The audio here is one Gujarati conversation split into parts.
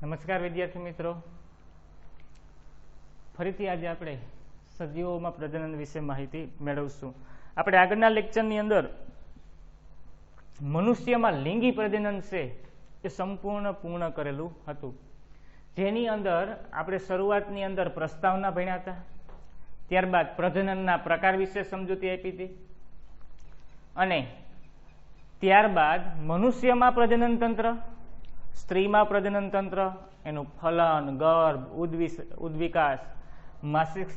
નમસ્કાર વિદ્યાર્થી મિત્રો, ફરીથી આજે આપણે સજીવોમાં પ્રજનન વિશે માહિતી મેળવશું. આપણે આગળના લેક્ચરની અંદર મનુષ્યમાં લિંગી પ્રજનન છે એ સંપૂર્ણ પૂર્ણ કરેલું હતું, જેની અંદર આપણે શરૂઆતની અંદર પ્રસ્તાવના ભણ્યા હતા. ત્યારબાદ પ્રજનનના પ્રકાર વિશે સમજૂતી આપી હતી અને ત્યારબાદ મનુષ્યમાં પ્રજનન તંત્ર, સ્ત્રીમાં પ્રજનન તંત્ર, એનું ફલન, ગર્ભ, ઉદ્વિકાસ, માસિક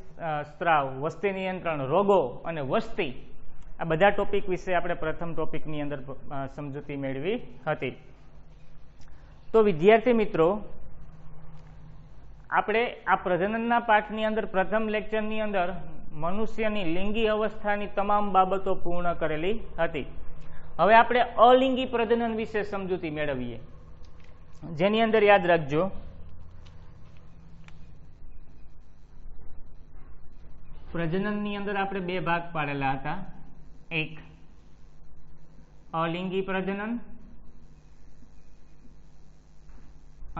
સ્ત્રાવ, વસ્તી નિયંત્રણ, રોગો અને વસ્તી, આ બધા ટોપિક વિશે આપણે પ્રથમ ટોપિકની અંદર સમજૂતી મેળવી હતી. તો વિદ્યાર્થી મિત્રો, આપણે આ પ્રજનનના પાઠની અંદર પ્રથમ લેક્ચરની અંદર મનુષ્યની લિંગી અવસ્થાની તમામ બાબતો પૂર્ણ કરેલી હતી. હવે આપણે અલિંગી પ્રજનન વિશે સમજૂતી મેળવીએ, જેની અંદર યાદ રાખજો પ્રજનનની અંદર આપણે બે ભાગ પાડેલા હતા. એક અલિંગી પ્રજનન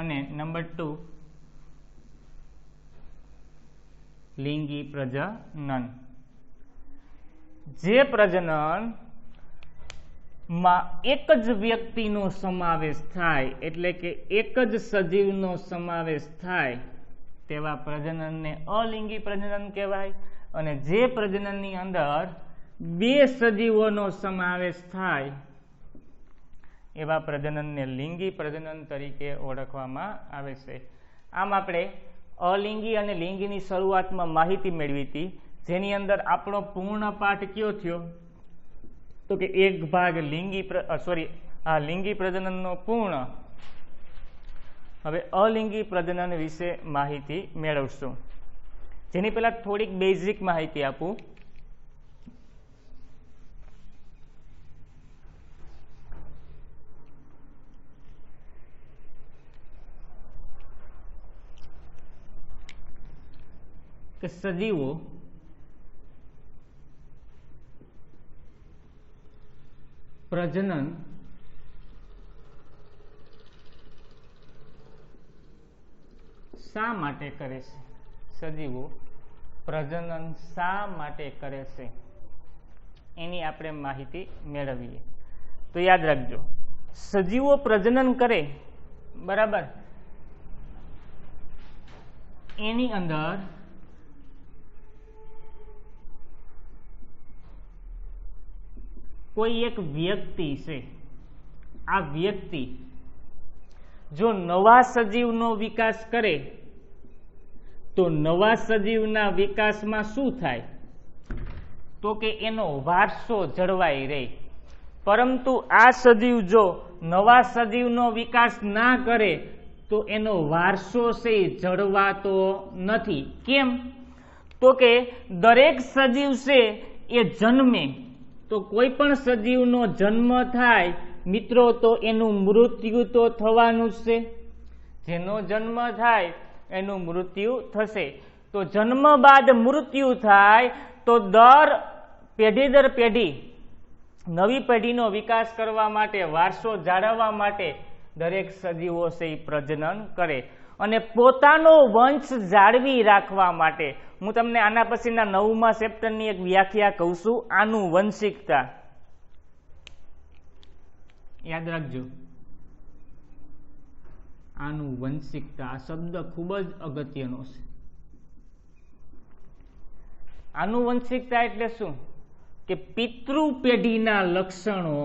અને નંબર 2 લિંગી પ્રજનન. જે પ્રજનન માં એક જ વ્યક્તિનો સમાવેશ થાય, એટલે કે એક જ સજીવનો સમાવેશ થાય, તેવા પ્રજનનને અલિંગી પ્રજનન કહેવાય. અને જે પ્રજનનની અંદર બે સજીવોનો સમાવેશ થાય એવા પ્રજનનને લિંગી પ્રજનન તરીકે ઓળખવામાં આવે છે. આમ આપણે અલિંગી અને લિંગીની શરૂઆતમાં માહિતી મેળવી હતી, જેની અંદર આપણો પૂર્ણ પાઠ કયો થયો? તો કે એક ભાગ લિંગી પ્રજનનનો પૂર્ણ. હવે અલિંગી પ્રજનન વિશે માહિતી મેળવશું, જેની પહેલા થોડીક બેઝિક માહિતી આપું. કે સજીવો પ્રજનન શા માટે કરે છે? સજીવો પ્રજનન શા માટે કરે છે એની આપણે માહિતી મેળવીએ. તો યાદ રાખજો, સજીવો પ્રજનન કરે, બરાબર, એની અંદર કોઈ એક વ્યક્તિ છે. આ વ્યક્તિ જો નવા સજીવનો વિકાસ કરે તો નવા સજીવના વિકાસમાં શું થાય? તો કે એનો વારસો જળવાઈ રહે. પરંતુ આ સજીવ જો નવા સજીવનો વિકાસ ના કરે તો એનો વારસો છે જળવાતો નથી. કેમ? તો કે દરેક સજીવ છે એ જન્મે તો કોઈ પણ સજીવનો જન્મ થાય મિત્રો, તો એનું મૃત્યુ તો થવાનું જ છે. જેનો જન્મ થાય એનું મૃત્યુ થશે. તો જન્મ બાદ મૃત્યુ થાય તો પેઢી દર પેઢી નવી પેઢીનો વિકાસ કરવા માટે, વારસો જાળવવા માટે દરેક સજીવો છે એ પ્રજનન કરે. અને પોતાનો વંશ જાળવી રાખવા માટે, હું તમને આના પછીના 9મા ચેપ્ટરની એક વ્યાખ્યા કહું છું, આનુવંશિકતા. યાદ રાખજો, આનુવંશિકતા આ શબ્દ ખૂબ જ અગત્યનો છે. આનુવંશિકતા એટલે શું? કે પિતૃ પેઢીના લક્ષણો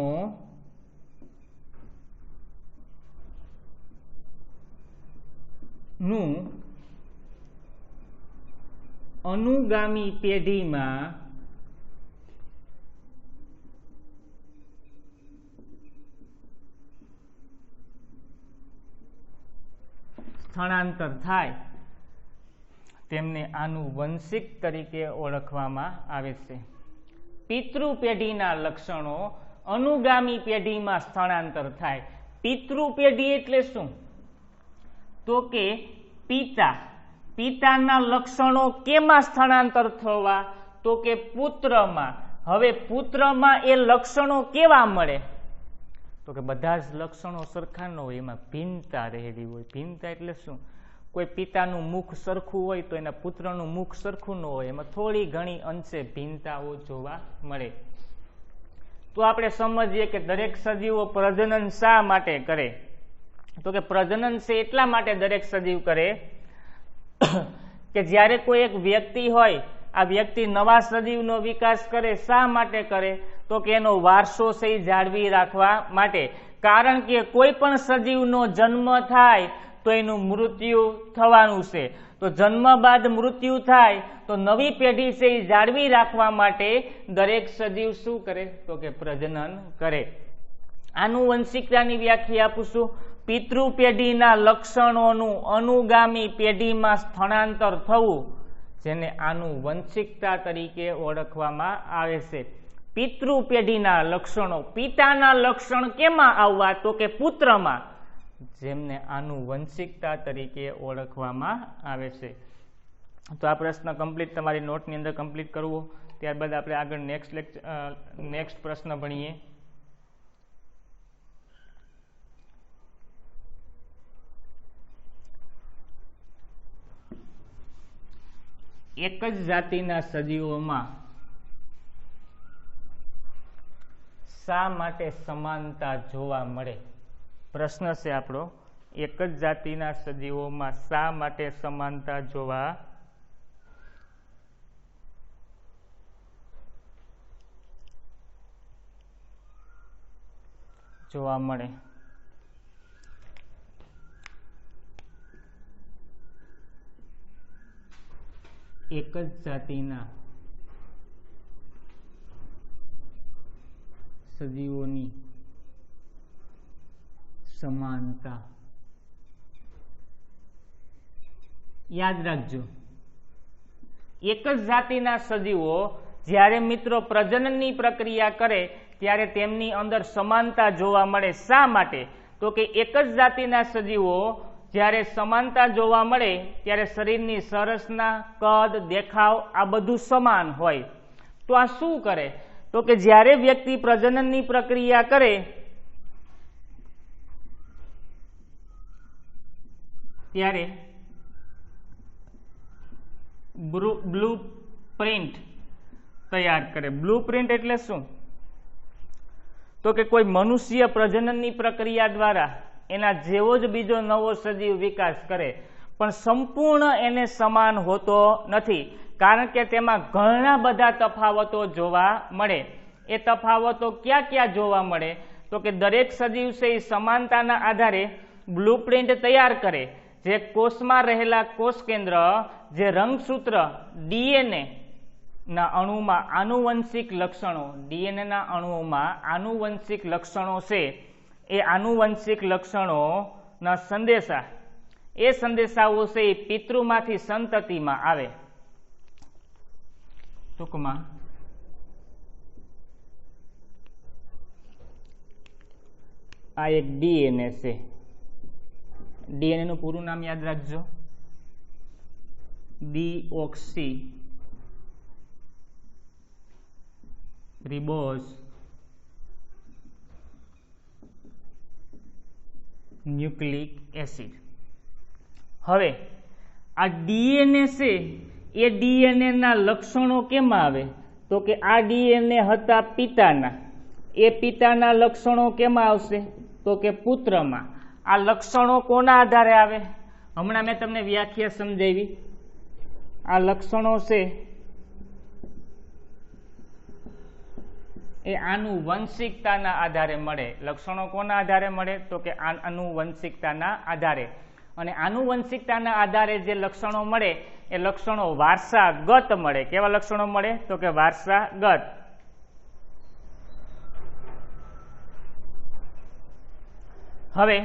નું અનુગામી પેઢીમાં સ્થળાંતર થાય તેમને આનુવંશિક તરીકે ઓળખવામાં આવે છે. પિતૃ પેઢીના લક્ષણો અનુગામી પેઢીમાં સ્થળાંતર થાય. પિતૃ પેઢી એટલે શું? તો કે પિતાના લક્ષણો કેમાં સ્થળાંતર થવા? તો કે પુત્રમાં. હવે પુત્રમાં એ લક્ષણો કેવા મળે? તો તો કે બધા જ લક્ષણો સરખા ન હોય, એમાં ભિન્નતા રહેલી હોય. ભિન્નતા એટલે શું? કોઈ પિતાનું મુખ સરખું હોય તો એના પુત્રનું મુખ સરખું ન હોય, એમાં થોડી ઘણી અંશે ભિન્નતાઓ જોવા મળે. તો આપણે સમજીએ કે દરેક સજીવો પ્રજનન શા માટે કરે? તો કે પ્રજનન છે એટલા માટે દરેક સજીવ કરે કે જ્યારે કોઈ એક વ્યક્તિ હોય, આ વ્યક્તિ નવા સજીવનો વિકાસ કરે. શા માટે કરે? તો કે એનો વારસો છે જાળવી રાખવા માટે. કારણ કે કોઈ પણ સજીવનો જન્મ થાય તો એનું મૃત્યુ થવાનું છે. તો જન્મ બાદ મૃત્યુ થાય તો નવી પેઢી છે એ જાળવી રાખવા માટે દરેક સજીવ શું કરે? તો કે પ્રજનન કરે. આનુવંશિકતાની વ્યાખ્યા આપું છું. પિતૃ પેઢીના લક્ષણોનું અનુગામી પેઢીમાં સ્થળાંતર થવું, જેને આનુવંશિકતા તરીકે ઓળખવામાં આવે છે. પિતૃ પેઢીના લક્ષણો, પિતાના લક્ષણ કેમાં આવવા? તો કે પુત્રમાં, જેમને આનુવંશિકતા તરીકે ઓળખવામાં આવે છે. તો આ પ્રશ્ન કમ્પ્લીટ તમારી નોટની અંદર કમ્પ્લીટ કરવો. ત્યારબાદ આપણે આગળ નેક્સ્ટ પ્રશ્ન ભણીએ. એક જ જાતિના સજીવોમાં શા માટે સમાનતા જોવા મળે? પ્રશ્ન છે આપણો, એક જ જાતિના સજીવોમાં શા માટે સમાનતા જોવા મળે? એક જ જાતિના સજીવોની સમાનતા. યાદ રાખજો, એક જ જાતિના સજીવો જ્યારે મિત્રો પ્રજનનની પ્રક્રિયા કરે ત્યારે તેમની અંદર સમાનતા જોવા મળે. શા માટે? તો કે એક જ જાતિના સજીવો જ્યારે સમાનતા જોવા મળે ત્યારે શરીરની સંરચના, કદ, દેખાવ આ બધું સમાન હોય. તો આ શું કરે? તો કે જ્યારે વ્યક્તિ પ્રજનનની પ્રક્રિયા કરે ત્યારે બ્લુ પ્રિન્ટ તૈયાર કરે. બ્લુ પ્રિન્ટ એટલે શું? તો કે કોઈ મનુષ્ય પ્રજનનની પ્રક્રિયા દ્વારા એના જેવો જ બીજો નવો સજીવ વિકાસ કરે, પણ સંપૂર્ણ એને સમાન હોતો નથી. કારણ કે તેમાં ઘણા બધા તફાવતો જોવા મળે. એ તફાવતો ક્યાં ક્યાં જોવા મળે? તો કે દરેક સજીવ છે એ સમાનતાના આધારે બ્લુપ્રિન્ટ તૈયાર કરે. જે કોષમાં રહેલા કોષ કેન્દ્ર, જે રંગસૂત્ર ડીએનએ ના અણુમાં આનુવંશિક લક્ષણો, ડીએનએ ના અણુઓમાં આનુવંશિક લક્ષણો છે, એ આનુવંશિક લક્ષણોના સંદેશા, એ સંદેશાઓ છે એ પિતૃમાંથી સંતતિમાં આવે. ટૂંકમાં આ એક ડીએનએ છે. ડીએનએ નું પૂરું નામ યાદ રાખજો, ડીઓક્સી રિબોઝ ન્યુક્લિક એસિડ. હવે આ ડીએનએ છે એ ડીએનએ ના લક્ષણો કેમાં આવે? તો કે આ ડીએનએ હતા પિતાના, એ પિતાના લક્ષણો કેમાં આવશે? તો કે પુત્રમાં. આ લક્ષણો કોના આધારે આવે? હમણાં મેં તમને વ્યાખ્યા સમજાવી. આ લક્ષણો છે એ આનુવંશિકતાના આધારે મળે. લક્ષણો કોના આધારે મળે? તો કે આનુવંશિકતાના આધારે. અને આનુવંશિકતાના આધારે જે લક્ષણો મળે એ લક્ષણો વારસાગત મળે. કેવા લક્ષણો મળે? તો કે વારસાગત. હવે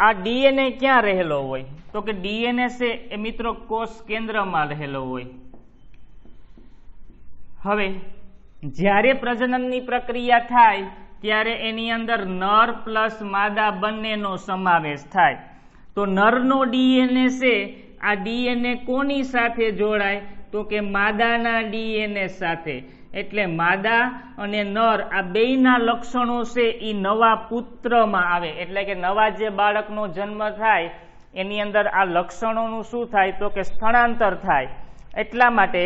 આ ડીએનએ ક્યાં રહેલો હોય? તો કે ડીએનએ છે એ મિત્રો કોષ કેન્દ્રમાં રહેલો હોય. હવે જ્યારે પ્રજનનની પ્રક્રિયા થાય ત્યારે એની અંદર નર પ્લસ માદા બંનેનો સમાવેશ થાય. તો નરનો ડીએનએ છે, આ ડીએનએ કોની સાથે જોડાય? તો કે માદાના ડીએનએ સાથે. એટલે માદા અને નર આ બેયના લક્ષણો છે એ નવા પુત્રમાં આવે, એટલે કે નવા જે બાળકનો જન્મ થાય એની અંદર આ લક્ષણોનું શું થાય તો કે સ્થળાંતર થાય. એટલા માટે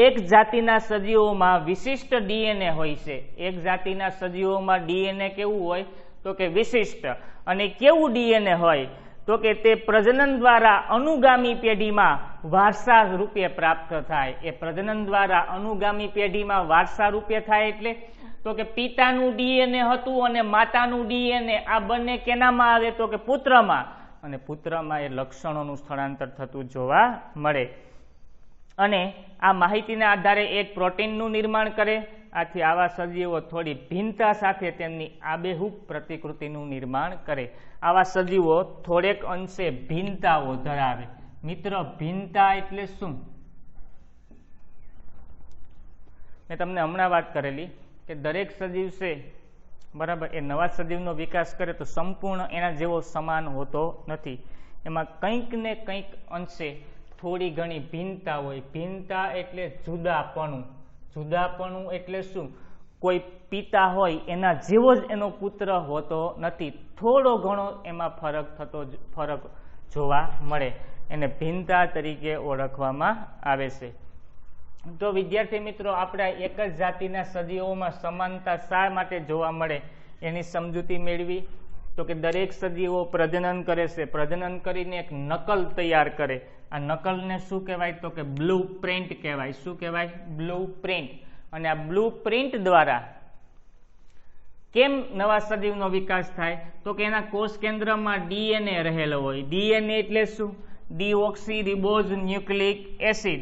એક જાતિના સજીવોમાં વિશિષ્ટ ડીએનએ હોય છે. એક જાતિના સજીવોમાં ડીએનએ કેવું હોય તો કે વિશિષ્ટ. અને કેવું ડીએનએ હોય તો કે તે પ્રજનન દ્વારા અનુગામી પેઢીમાં વારસા રૂપે પ્રાપ્ત થાય. એ પ્રજનન દ્વારા અનુગામી પેઢીમાં વારસા રૂપે થાય એટલે તો કે પિતાનું ડીએનએ હતું અને માતાનું ડીએનએ આ બંને કેનામાં આવે તો કે પુત્રમાં, અને પુત્રમાં એ લક્ષણોનું સ્થળાંતર થતું જોવા મળે. અને આ માહિતીના આધારે એક પ્રોટીનનું નિર્માણ કરે. આથી આવા સજીવો થોડી ભિન્નતા સાથે તેમની આબેહૂબ પ્રતિકૃતિનું નિર્માણ કરે. આવા સજીવો થોડેક અંશે ભિન્નતાઓ ધરાવે. મિત્રો, ભિન્નતા એટલે શું? મેં તમને હમણાં વાત કરેલી કે દરેક સજીવ છે બરાબર, એ નવા સજીવનો વિકાસ કરે તો સંપૂર્ણ એના જેવો સમાન હોતો નથી. એમાં કંઈક ને કંઈક અંશે થોડી ઘણી ભિન્નતા હોય. ભિન્નતા એટલે જુદાપણું. જુદાપણું એટલે શું? કોઈ પિતા હોય એના જેવો જ એનો પુત્ર હોતો નથી, થોડો ઘણો એમાં ફરક જોવા મળે. એને ભિન્નતા તરીકે ઓળખવામાં આવે છે. તો વિદ્યાર્થી મિત્રો, આપણે એક જ જાતિના સજીવોમાં સમાનતા શા માટે જોવા મળે એની સમજૂતી મેળવી. તો કે દરેક સજીવો પ્રજનન કરે છે, પ્રજનન કરીને એક નકલ તૈયાર કરે. આ નકલને શું કહેવાય તો કે બ્લુ પ્રિન્ટ કહેવાય. શું કહેવાય? Blue print. અને આ બ્લુ પ્રિન્ટ દ્વારા કેમ નવા સજીવનો વિકાસ થાય તો કે એના કોષ કેન્દ્રમાં ડીએનએ રહેલો હોય. ડીએનએ એટલે શું? Deoxy ribose nucleic acid.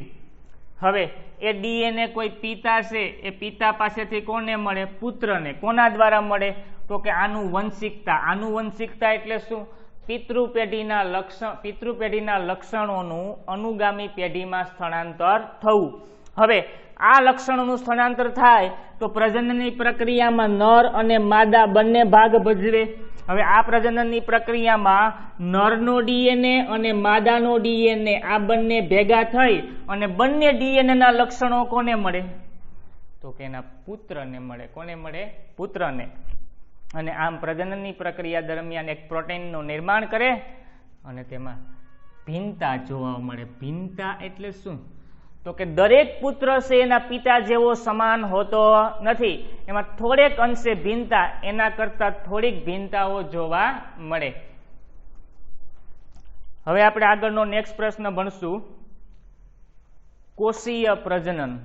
હવે એ ડીએનએ કોઈ પિતા છે, એ પિતા પાસેથી કોને મળે? પુત્રને. કોના દ્વારા મળે તો કે આનુવંશિકતા. આનુવંશિકતા એટલે શું? પિતૃપેઢીના લક્ષણોનું અનુગામી પેઢીમાં સ્થળાંતર થવું. હવે આ લક્ષણોનું સ્થળાંતર થાય તો પ્રજનનની પ્રક્રિયામાં નર અને માદા બંને ભાગ ભજવે. હવે આ પ્રજનનની પ્રક્રિયામાં નરનો ડીએનએ અને માદાનો ડીએનએ આ બંને ભેગા થઈ અને બંને ડીએનએના લક્ષણો કોને મળે તો કે એના પુત્રને મળે. કોને મળે? પુત્રને. અને આમ પ્રજનનની પ્રક્રિયા દરમિયાન એક પ્રોટીનનું નિર્માણ કરે અને તેમાં ભિન્નતા જોવા મળે. ભિન્નતા એટલે શું તો કે દરેક પુત્ર છે એના પિતા જેવો સમાન હોતો નથી. એમાં થોડેક અંશે ભિન્નતા, એના કરતા થોડીક ભિન્નતાઓ જોવા મળે. હવે આપણે આગળનો નેક્સ્ટ પ્રશ્ન ભણશું. કોષીય પ્રજનન.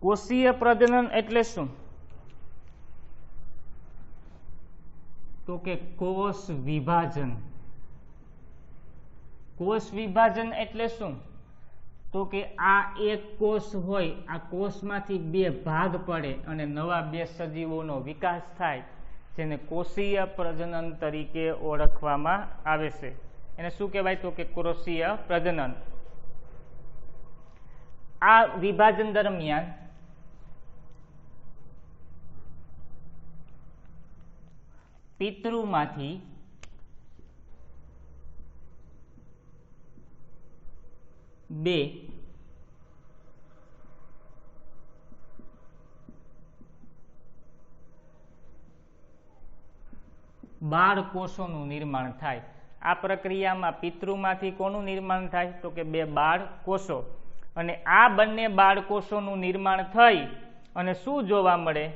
કોષીય પ્રજનન એટલે શું તો કે કોષ વિભાજન. કોષ વિભાજન એટલે શું તો કે આ એક કોષ હોય, આ કોષમાંથી બે ભાગ પડે અને નવા બે સજીવોનો વિકાસ થાય, જેને કોષીય પ્રજનન તરીકે ઓળખવામાં આવે છે. એને શું કહેવાય તો કે કોષીય પ્રજનન. આ વિભાજન દરમિયાન પિતૃમાંથી બે બાળકોષોનું નિર્માણ થાય. આ પ્રક્રિયામાં પિતૃમાંથી કોનું નિર્માણ થાય તો કે બે બાળકોષો. અને આ બંને બાળકોષોનું નિર્માણ થઈ અને શું જોવા મળે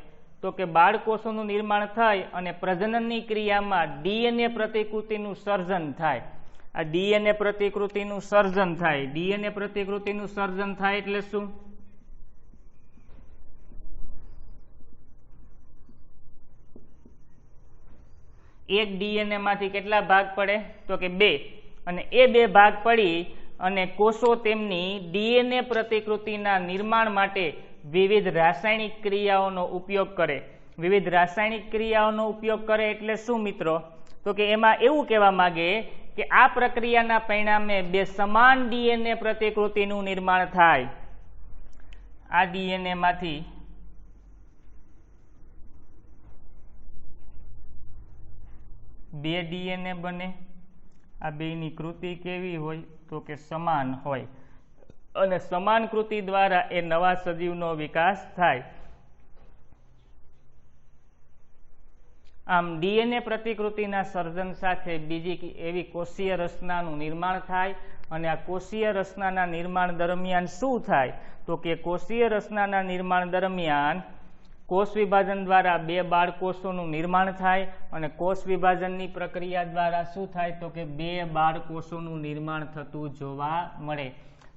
તો કે બાળકોષોનું નિર્માણ થઈ અને પ્રજનનની ક્રિયામાં ડીએનએ પ્રતિકૃતિનું સર્જન થાય. આ ડીએનએ પ્રતિકૃતિનું સર્જન થાય. ડીએનએ પ્રતિકૃતિનું સર્જન થાય એટલે શું? એક ડીએનએ માંથી કેટલા ભાગ પડે તો કે બે, અને એ બે ભાગ પડી અને કોષો તેમની ડીએનએ પ્રતિકૃતિના નિર્માણ માટે વિવિધ રાસાયણિક ક્રિયાઓનો ઉપયોગ કરે. વિવિધ રાસાયણિક ક્રિયાઓનો ઉપયોગ કરે એટલે શું મિત્રો? તો કે એમાં એવું કહેવા માંગે કે આ પ્રક્રિયાના પરિણામે બે સમાન ડીએનએ પ્રતિકૃતિનું નિર્માણ થાય. આ ડીએનએ માંથી બે ડીએનએ બને. આ બેની કૃતિ કેવી હોય? તો કે સમાન હોય અને સમાન કૃતિ દ્વારા એ નવા સજીવનો વિકાસ થાય. આમ ડીએનએ પ્રતિકૃતિના સર્જન સાથે બીજી એવી કોષીય રચનાનું નિર્માણ થાય અને આ કોષીય રચનાના નિર્માણ દરમિયાન શું થાય? તો કે કોષીય રચનાના નિર્માણ દરમિયાન કોષ વિભાજન દ્વારા બે બાળકોષોનું નિર્માણ થાય અને કોષ વિભાજનની પ્રક્રિયા દ્વારા શું થાય? તો કે બે બાળકોષોનું નિર્માણ થતું જોવા મળે.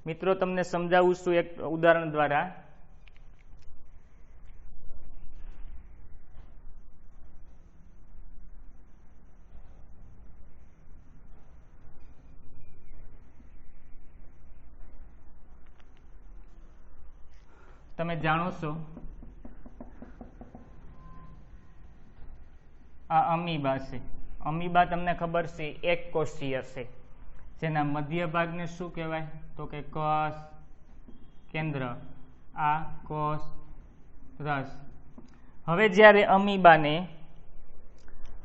મિત્રો તમને સમજાવું છું એક ઉદાહરણ દ્વારા. તમે જાણો છો આ અમીબા છે. અમીબા તમને ખબર છે એક કોષીય છે, જેના મધ્ય ભાગને શું કહેવાય? તો કે કોષ કેન્દ્ર. આ કોષ રસ. હવે જ્યારે અમીબાને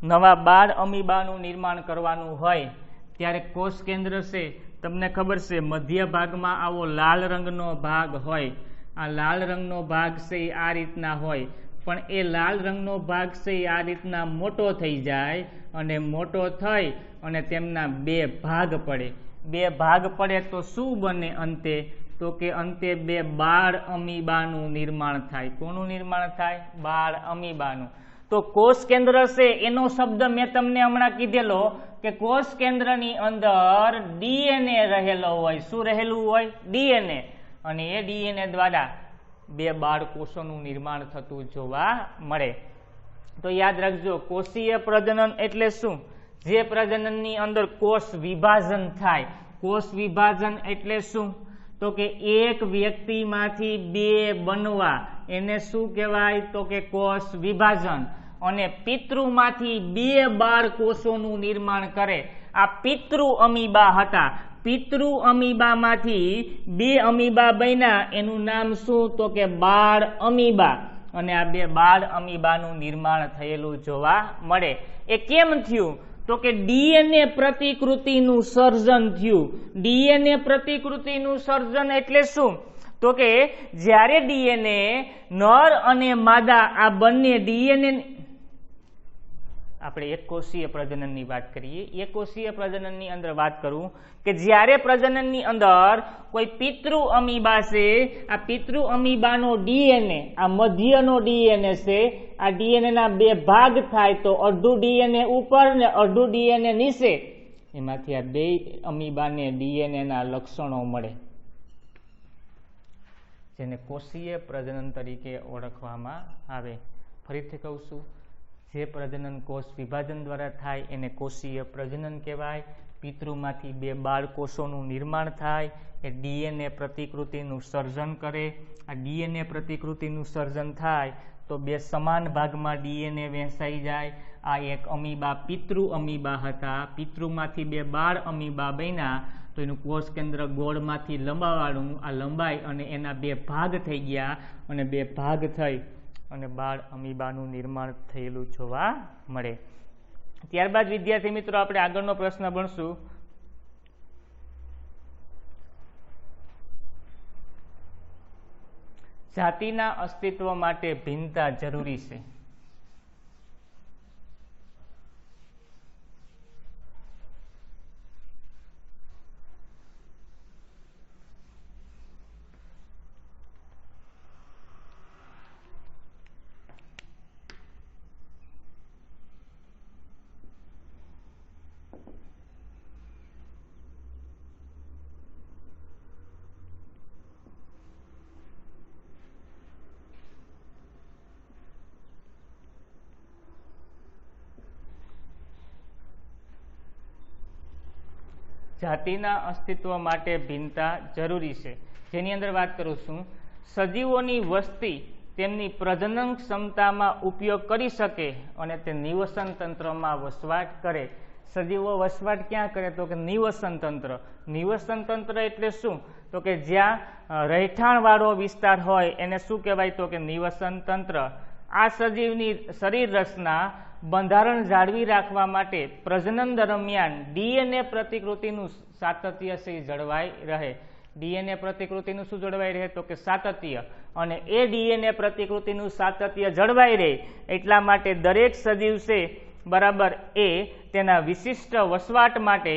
નવા બાળ અમીબાનું નિર્માણ કરવાનું હોય ત્યારે કોષ કેન્દ્ર છે તમને ખબર છે મધ્ય ભાગમાં આવો લાલ રંગનો ભાગ હોય. આ લાલ રંગનો ભાગ છે એ આ રીતના હોય, પણ એ લાલ રંગનો ભાગ છે એ આ રીતના મોટો થઈ જાય અને મોટો થઈ અને તેમના બે ભાગ પડે. બે ભાગ પડે તો શું બને અંતે? તો કે અંતે બે બાળ અમીબાનું નિર્માણ થાય. કોનું નિર્માણ થાય? બાળ અમીબાનું. તો કોષ કેન્દ્ર છે એનો શબ્દ મેં તમને હમણાં કીધેલો કે કોષ કેન્દ્રની અંદર ડીએનએ રહેલો હોય. શું રહેલું હોય? ડીએનએ. અને એ ડીએનએ દ્વારા બે બાળકોષોનું નિર્માણ થતું જોવા મળે. તો યાદ રાખજો, કોષીય પ્રજનન એટલે શું? જે પ્રજનનની અંદર કોષ વિભાજન થાય. કોષ વિભાજન એટલે શું? તો કે એક વ્યક્તિમાંથી બે બનવા એને શું કહેવાય? તો કે કોષ વિભાજન. અને પિતૃમાંથી બે બાળકોષોનું નિર્માણ કરે. આ પિતૃ અમીબા હતા. પિતૃ અમીબામાંથી બે અમીબા બન્યા, એનું નામ શું? તો કે બાળ અમીબા. અને આ બે બાળ અમીબાનું નિર્માણ થયેલું જોવા મળે. એ કેમ થયું? તો કે ડીએનએ પ્રતિકૃતિનું સર્જન થયું. ડીએનએ પ્રતિકૃતિનું સર્જન એટલે શું? તો કે જ્યારે ડીએનએ નર અને માદા આ બંને ડીએનએ, આપણે એક કોષીય પ્રજનનની વાત કરીએ. એક કોષીય પ્રજનનની અંદર વાત કરું કે જ્યારે પ્રજનનની અંદર કોઈ પિતૃ અમીબા છે, આ પિતૃ અમીબાનો ડીએનએ, આ મધ્યનો ડીએનએ છે, આ ડીએનએ ના બે ભાગ થાય તો અડધું ડીએનએ ઉપર ને અડધું ડીએનએ નીચે. એમાંથી આ બે અમીબાને ડીએનએ ના લક્ષણો મળે, જેને કોષીય પ્રજનન તરીકે ઓળખવામાં આવે. ફરીથી કહું છું, જે પ્રજનન કોષ વિભાજન દ્વારા થાય એને કોષીય પ્રજનન કહેવાય. પિતૃમાંથી બે બાળકોષોનું નિર્માણ થાય, એ ડીએનએ પ્રતિકૃતિનું સર્જન કરે. આ ડીએનએ પ્રતિકૃતિનું સર્જન થાય તો બે સમાન ભાગમાં ડીએનએ વહેંચાઈ જાય. આ એક અમીબા પિતૃ અમીબા હતા. પિતૃમાંથી બે બાળ અમીબા બન્યા તો એનું કોષ કેન્દ્ર ગોળમાંથી લંબાવાળું આ લંબાઈ અને એના બે ભાગ થઈ ગયા અને બે ભાગ થઈ અને બાળ અમીબાનું નિર્માણ થયેલું જોવા મળે. ત્યારબાદ વિદ્યાર્થી મિત્રો આપણે આગળનો પ્રશ્ન ભણશું. જાતિના અસ્તિત્વ માટે ભિન્નતા જરૂરી છે. જાતિના અસ્તિત્વ માટે ભિન્નતા જરૂરી છે. જેની અંદર વાત કરું છું, સજીવોની વસ્તી તેમની પ્રજનન ક્ષમતામાં ઉપયોગ કરી શકે અને તે નિવસન તંત્રમાં વસવાટ કરે. સજીવો વસવાટ ક્યાં કરે? તો કે નિવસન તંત્ર. નિવસન તંત્ર એટલે શું? તો કે જ્યાં રહેઠાણવાળો વિસ્તાર હોય એને શું કહેવાય? તો કે નિવસન તંત્ર. આ સજીવની શરીર રચના બંધારણ જાળવી રાખવા માટે પ્રજનન દરમિયાન ડીએનએ પ્રતિકૃતિનું સાતત્ય જળવાઈ રહે. ડીએનએ પ્રતિકૃતિનું શું જળવાઈ રહે? તો કે સાતત્ય. અને એ ડીએનએ પ્રતિકૃતિનું સાતત્ય જળવાઈ રહે એટલા માટે દરેક સજીવ છે બરાબર એ તેના વિશિષ્ટ વસવાટ માટે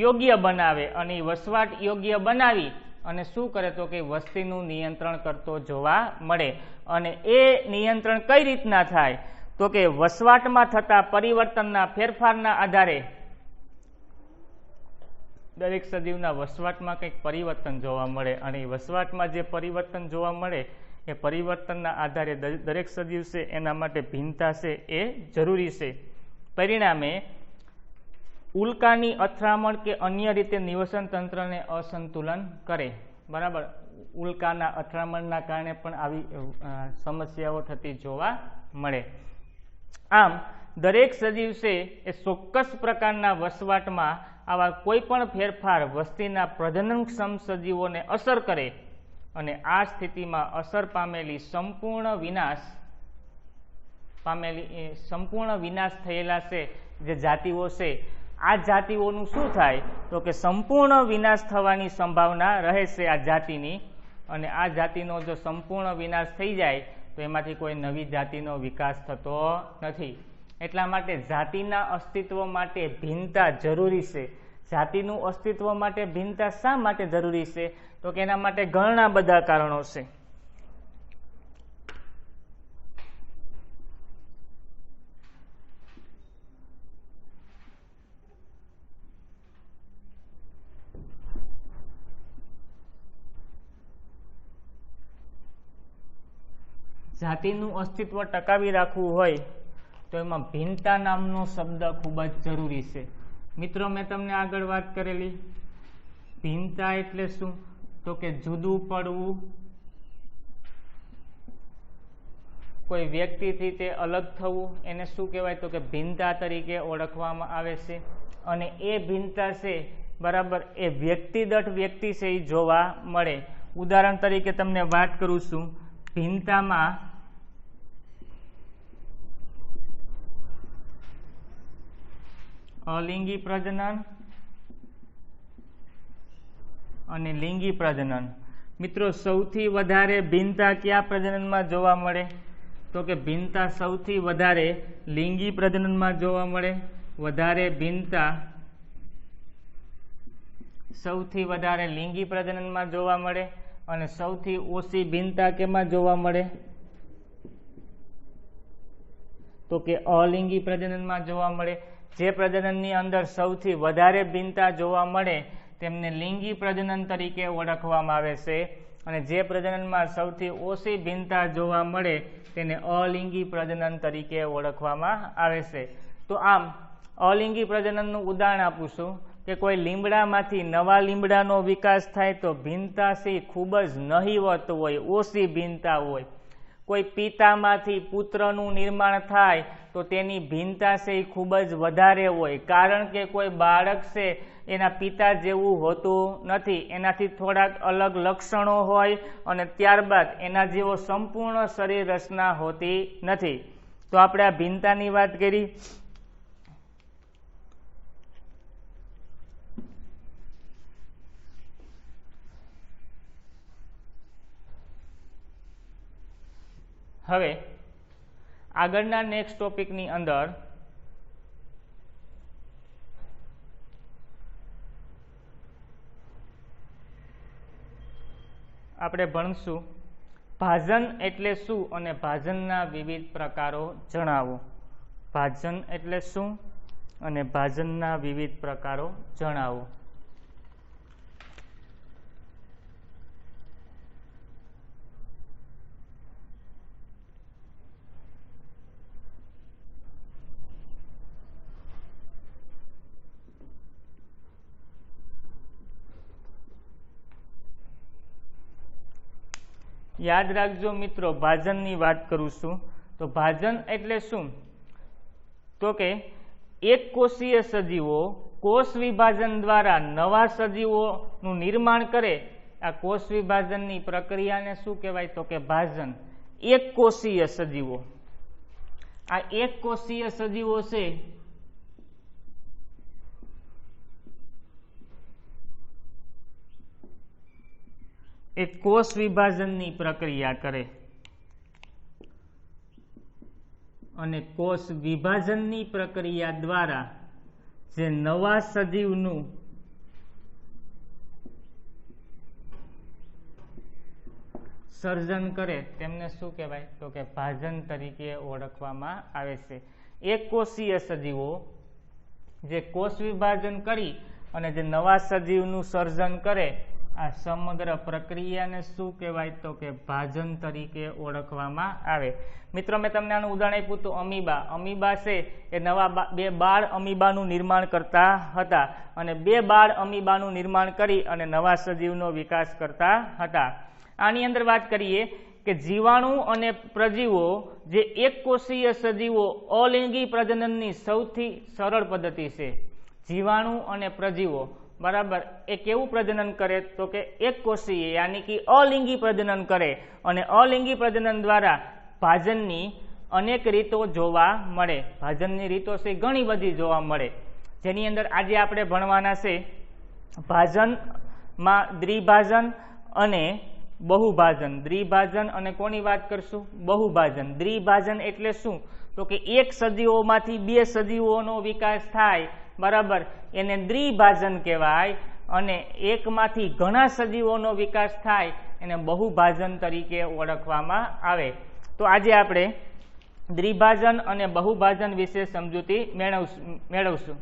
યોગ્ય બનાવે અને વસવાટ યોગ્ય બનાવી અને શું કરે? તો કે વસ્તીનું નિયંત્રણ કરતો જોવા મળે. અને એ નિયંત્રણ કઈ રીતના થાય? તો કે વસવાટમાં થતા પરિવર્તનના ફેરફારના આધારે દરેક સજીવના વસવાટમાં કંઈક પરિવર્તન જોવા મળે અને વસવાટમાં જે પરિવર્તન જોવા મળે એ પરિવર્તનના આધારે દરેક સજીવ છે એના માટે ભિન્નતા છે એ જરૂરી છે. પરિણામે ઉલ્કાની અથડામણ કે અન્ય રીતે નિવસન તંત્રને અસંતુલન કરે. બરાબર, ઉલ્કાના અથડામણના કારણે પણ આવી સમસ્યાઓ થતી જોવા મળે. આમ દરેક સજીવ છે એ ચોક્કસ પ્રકારના વસવાટમાં આવા કોઈ પણ ફેરફાર વસ્તીના પ્રજનનક્ષમ સજીવોને અસર કરે અને આ સ્થિતિમાં અસર પામેલી સંપૂર્ણ વિનાશ થયેલા છે જે જાતિઓ છે, આ જાતિઓનું શું થાય? તો કે સંપૂર્ણ વિનાશ થવાની સંભાવના રહે છે આ જાતિની. અને આ જાતિનો જો સંપૂર્ણ વિનાશ થઈ જાય તો એમાંથી કોઈ નવી જાતિનો વિકાસ થતો નથી. એટલા માટે જાતિના અસ્તિત્વ માટે ભિન્નતા જરૂરી છે. જાતિનું અસ્તિત્વ માટે ભિન્નતા શા માટે જરૂરી છે? તો કે એના માટે ઘણા બધા કારણો છે. જાતિનું અસ્તિત્વ ટકાવી રાખવું હોય તો એમાં ભિન્નતા નામનો શબ્દ ખૂબ જ જરૂરી છે. મિત્રો, મેં તમને આગળ વાત કરેલી ભિન્નતા એટલે શું? તો કે જુદું પડવું, કોઈ વ્યક્તિથી તે અલગ થવું, એને શું કહેવાય? તો કે ભિન્નતા તરીકે ઓળખવામાં આવે છે. અને એ ભિન્નતા છે બરાબર એ વ્યક્તિ છે એ જોવા મળે. ઉદાહરણ તરીકે તમને વાત કરું છું, ભિન્નતામાં અલિંગી પ્રજનન અને લિંગી પ્રજનન. મિત્રો, સૌથી વધારે ભિન્નતા કયા પ્રજનનમાં જોવા મળે? તો કે ભિન્નતા સૌથી વધારે લિંગી પ્રજનનમાં જોવા મળે. વધારે ભિન્નતા સૌથી વધારે લિંગી પ્રજનનમાં જોવા મળે અને સૌથી ઓછી ભિન્નતા કેમાં જોવા મળે? તો કે અલિંગી પ્રજનનમાં જોવા મળે. જે પ્રજનનની અંદર સૌથી વધારે ભિન્નતા જોવા મળે તેમને લિંગી પ્રજનન તરીકે ઓળખવામાં આવે છે અને જે પ્રજનનમાં સૌથી ઓછી ભિન્નતા જોવા મળે તેને અલિંગી પ્રજનન તરીકે ઓળખવામાં આવે છે. તો આમ અલિંગી પ્રજનનનું ઉદાહરણ આપું છું કે કોઈ લીમડામાંથી નવા લીમડાનો વિકાસ થાય તો ભિન્નતા છે ખૂબ જ નહિવત હોય, ઓછી ભિન્નતા હોય. કોઈ પિતામાંથી પુત્રનું નિર્માણ થાય તો તેની ભિન્નતા છે એ ખૂબ જ વધારે હોય, કારણ કે કોઈ બાળક છે એના પિતા જેવું હોતું નથી, એનાથી થોડાક અલગ લક્ષણો હોય અને ત્યારબાદ એના જેવો સંપૂર્ણ શરીર રચના હોતી નથી. તો આપણે આ ભિન્નતાની વાત કરી. હવે આગળના નેક્સ્ટ ટોપિકની અંદર આપણે ભણશું ભાજન એટલે શું અને ભાજનના વિવિધ પ્રકારો જણાવો. ભાજન એટલે શું અને ભાજનના વિવિધ પ્રકારો જણાવો. યાદ રાખજો મિત્રો, ભાજનની વાત કરું છું તો ભાજન એટલે શું? તો કે એક કોષીય સજીવો કોષ વિભાજન દ્વારા નવા સજીવોનું નિર્માણ કરે, આ કોષ વિભાજનની પ્રક્રિયાને શું કહેવાય? તો કે ભાજન. એક કોષીય સજીવો, આ એક કોષીય સજીવો છે એ કોષ વિભાજનની પ્રક્રિયા કરે અને કોષ વિભાજનની પ્રક્રિયા દ્વારા જે નવા સજીવનું સર્જન કરે તેમને શું કહેવાય? તો કે ભાજન તરીકે ઓળખવામાં આવે છે. એક કોષીય સજીવો જે કોષ વિભાજન કરી અને જે નવા સજીવનું સર્જન કરે, આ સમગ્ર પ્રક્રિયાને શું કહેવાય? તો કે ભાજન તરીકે ઓળખવામાં આવે. મિત્રો, મેં તમને આનું ઉદાહરણ આપ્યું હતું અમીબા. અમીબા છે એ નવા બે બાળ અમીબાનું નિર્માણ કરતા હતા અને બે બાળ અમીબાનું નિર્માણ કરી અને નવા સજીવનો વિકાસ કરતા હતા. આની અંદર વાત કરીએ કે જીવાણુ અને પ્રજીવો જે એક કોષીય સજીવો અલિંગી પ્રજનનની સૌથી સરળ પદ્ધતિ છે. જીવાણુ અને પ્રજીવો, બરાબર, એ કેવું પ્રજનન કરે? તો કે એક કોષીય યાની કે અલિંગી પ્રજનન કરે અને અલિંગી પ્રજનન દ્વારા ભાજનની અનેક રીતો જોવા મળે. ભાજનની રીતો છે ઘણી બધી જોવા મળે, જેની અંદર આજે આપણે ભણવાના છે ભાજનમાં દ્વિભાજન અને બહુભાજન. દ્વિભાજન અને કોની વાત કરશું? બહુભાજન. દ્વિભાજન એટલે શું? તો કે એક સજીવોમાંથી બે સજીવોનો વિકાસ થાય, બરાબર, એને દ્વિભાજન કહેવાય. અને એકમાંથી ઘણા સજીવોનો વિકાસ થાય એને બહુભાજન તરીકે ઓળખવામાં આવે. તો આજે આપણે દ્વિભાજન અને બહુભાજન વિશે સમજૂતી મેળવશું.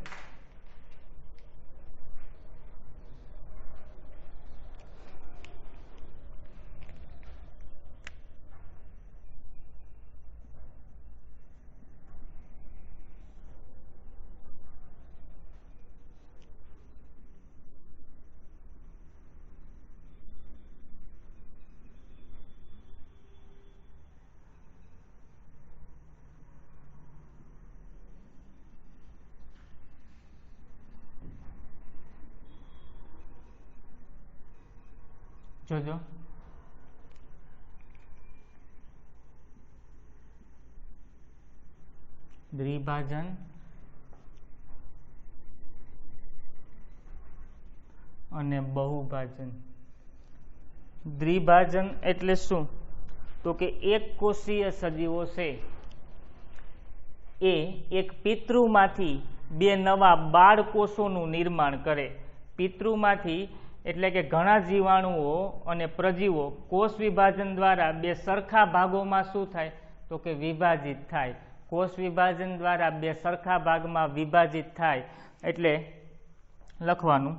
જોજો, દ્વિભાજન અને બહુભાજન. દ્વિભાજન એટલે શું? તો કે એક કોષીય સજીવો છે એ એક પિતૃમાંથી બે નવા બાળકોષોનું નિર્માણ કરે. પિતૃમાંથી એટલે કે ઘણા જીવાણુઓ અને પ્રજીવો કોષ વિભાજન દ્વારા બે સરખા ભાગોમાં શું થાય? તો કે વિભાજિત થાય. કોષ વિભાજન દ્વારા બે સરખા ભાગમાં વિભાજિત થાય એટલે લખવાનું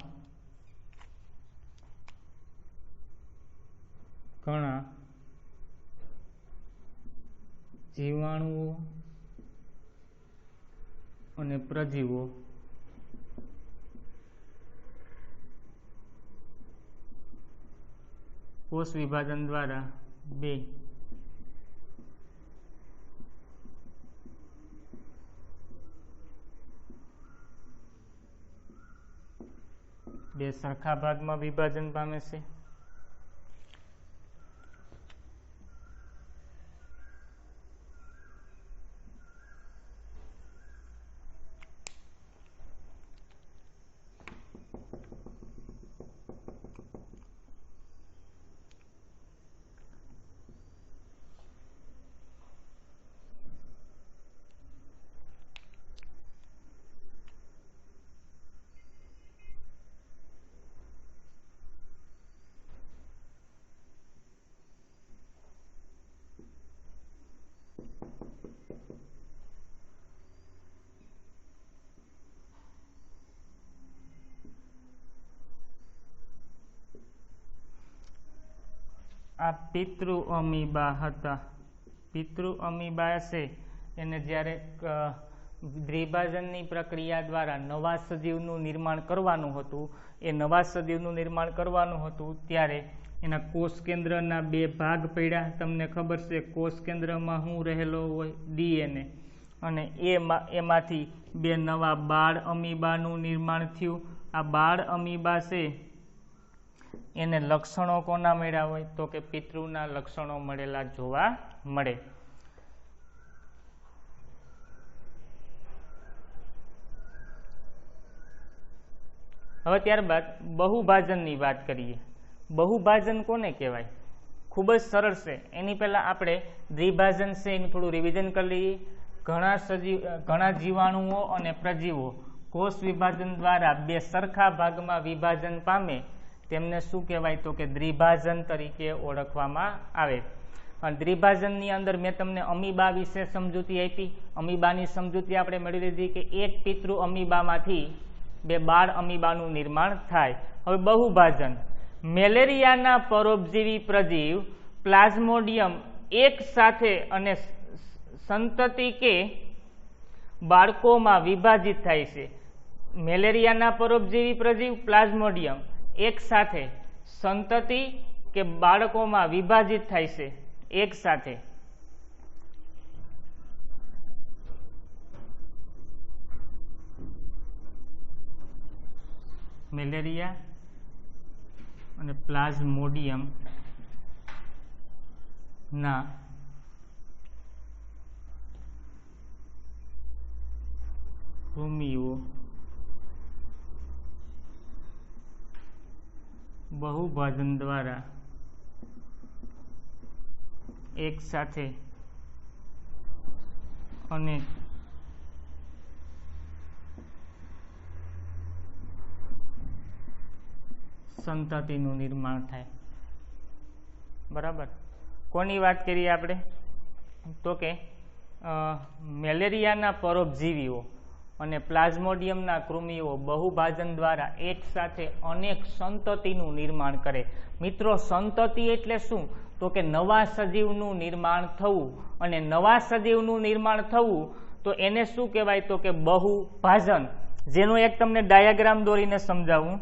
ઘણા જીવાણુઓ અને પ્રજીવો કોષ વિભાજન દ્વારા બે સરખા ભાગમાં વિભાજન પામે છે. આ પિતૃ અમીબા હતા. પિતૃ અમીબા છે એને જ્યારે દ્વિભાજનની પ્રક્રિયા દ્વારા નવા સજીવનું નિર્માણ કરવાનું હતું, એ નવા સજીવનું નિર્માણ કરવાનું હતું ત્યારે એના કોષ કેન્દ્રના બે ભાગ પડ્યા. તમને ખબર છે કોષ કેન્દ્રમાં શું રહેલો હોય? DNA. અને એમાંથી બે નવા બાળ અમીબાનું નિર્માણ થયું. આ બાળ અમીબા છે એને લક્ષણો કોના મળ્યા હોય? તો કે પિતૃના લક્ષણો મળેલા જોવા મળે. હવે ત્યારબાદ બહુભાજનની વાત કરીએ. બહુભાજન કોને કહેવાય? ખૂબ જ સરળ છે. એની પહેલા આપણે દ્વિભાજન છે એનું થોડું રિવિઝન કરી લઈએ. ઘણા જીવાણુઓ અને પ્રજીવો કોષ વિભાજન દ્વારા બે સરખા ભાગમાં વિભાજન પામે તેમને શું કહેવાય? તો કે દ્વિભાજન તરીકે ઓળખવામાં આવે. અને દ્વિભાજનની અંદર મેં તમને અમીબા વિશે સમજૂતી આપી. અમીબાની સમજૂતી આપણે મેળવી લીધી કે એક પિતૃ અમીબામાંથી બે બાળ અમીબાનું નિર્માણ થાય. હવે બહુભાજન. મેલેરિયાના પરોપજીવી પ્રજીવ પ્લાઝ્મોડિયમ એક સાથે અને સંતતિ કે બાળકોમાં વિભાજિત થાય છે. મેલેરિયાના પરોપજીવી પ્રજીવ પ્લાઝ્મોડિયમ એક સાથે સંતતિ કે બાળકોમાં વિભાજિત થાય છે. એક સાથે. મેલેરિયા અને પ્લાઝ્મોડિયમ ના કૃમિઓ બહુભાજન દ્વારા એક સાથે અનેક સંતતિનું નિર્માણ થાય. બરાબર. કોની વાત કરીએ આપણે? તો કે મેલેરિયાના પરોપજીવીઓ અને પ્લાઝ્મોડિયમના કૃમિઓ બહુભાજન દ્વારા એક સાથે અનેક સંતતિનું નિર્માણ કરે. મિત્રો, સંતતિ એટલે શું? તો કે નવા સજીવનું નિર્માણ થવું. અને નવા સજીવનું નિર્માણ થવું તો એને શું કહેવાય? તો કે બહુભાજન. જેનો એક તમને ડાયાગ્રામ દોરીને સમજાવું.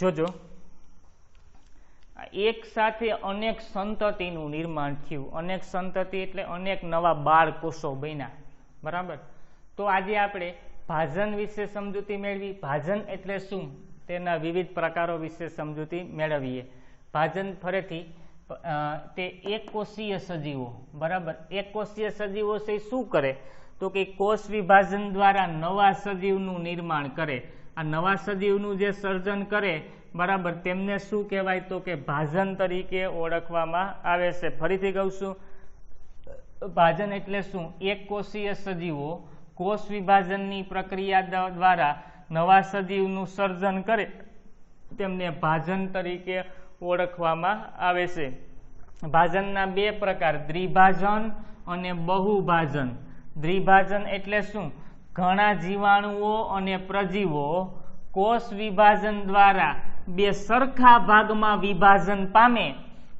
જોજો, એક સાથે અનેક સંતતિનું નિર્માણ થયું. અનેક સંતતિ એટલે અનેક નવા બાળ કોષો બન્યા. બરાબર. તો આજે આપણે ભાજન વિશે સમજૂતી મેળવી. ભાજન એટલે શું તેના વિવિધ પ્રકારો વિશે સમજૂતી મેળવીએ. ભાજન ફરીથી તે એક કોષીય સજીવો. બરાબર. એક કોષીય સજીવો છે શું કરે? તો કે કોષ વિભાજન દ્વારા નવા સજીવનું નિર્માણ કરે. આ નવા સજીવનું જે સર્જન કરે, બરાબર, તેમને શું કહેવાય? તો કે ભાજન તરીકે ઓળખવામાં આવે છે. ફરીથી કહું છું, ભાજન એટલે શું? એક કોષીય સજીવો કોષ વિભાજનની પ્રક્રિયા દ્વારા નવા સજીવનું સર્જન કરે તેમને ભાજન તરીકે ઓળખવામાં આવે છે. ભાજનના બે પ્રકાર, દ્વિભાજન અને બહુભાજન. દ્વિભાજન એટલે શું? ઘણા જીવાણુઓ અને પ્રજીવો કોષ વિભાજન દ્વારા બે સરખા ભાગમાં વિભાજન પામે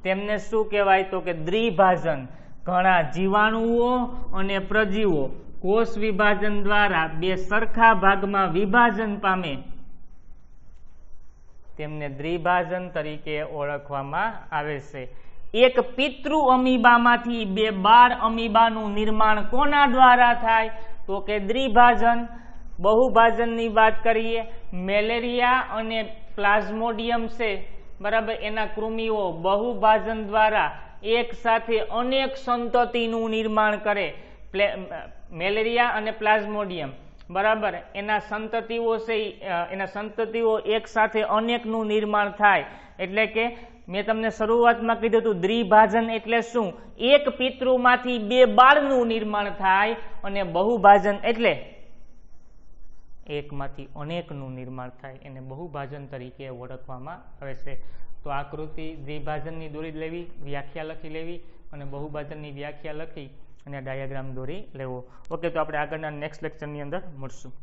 તેમને શું કહેવાય? તો કે દ્વિભાજન. ઘણા જીવાણુઓ અને પ્રજીવો કોષ વિભાજન દ્વારા બે સરખા ભાગમાં વિભાજન પામે તેમને દ્વિભાજન તરીકે ઓળખવામાં આવે છે. એક પિતૃ અમીબામાંથી બે બાળ અમીબાનું નિર્માણ કોના દ્વારા થાય? તો કે દ્વિભાજન. બહુભાજનની વાત કરીએ. મેલેરિયા અને પ્લાઝ્મોડિયમ છે, બરાબર, એના કૃમિઓ બહુભાજન દ્વારા એક સાથે અનેક સંતતિનું નિર્માણ કરે. મેલેરિયા અને પ્લાઝ્મોડિયમ, બરાબર, એના સંતતિઓ એક સાથે અનેકનું નિર્માણ થાય. એટલે કે મેં તમને શરૂઆતમાં કીધું હતું, દ્વિભાજન એટલે શું? એક પિતૃમાંથી બે બાળનું નિર્માણ થાય. અને બહુભાજન એટલે એકમાંથી અનેકનું નિર્માણ થાય. એને બહુભાજન તરીકે ઓળખવામાં આવે છે. તો આકૃતિ દ્વિભાજનની દોરી લેવી, વ્યાખ્યા લખી લેવી અને બહુભાજનની વ્યાખ્યા લખી અને ડાયાગ્રામ દોરી લેવો. ઓકે, તો આપણે આગળના નેક્સ્ટ લેક્ચરની અંદર મળશું.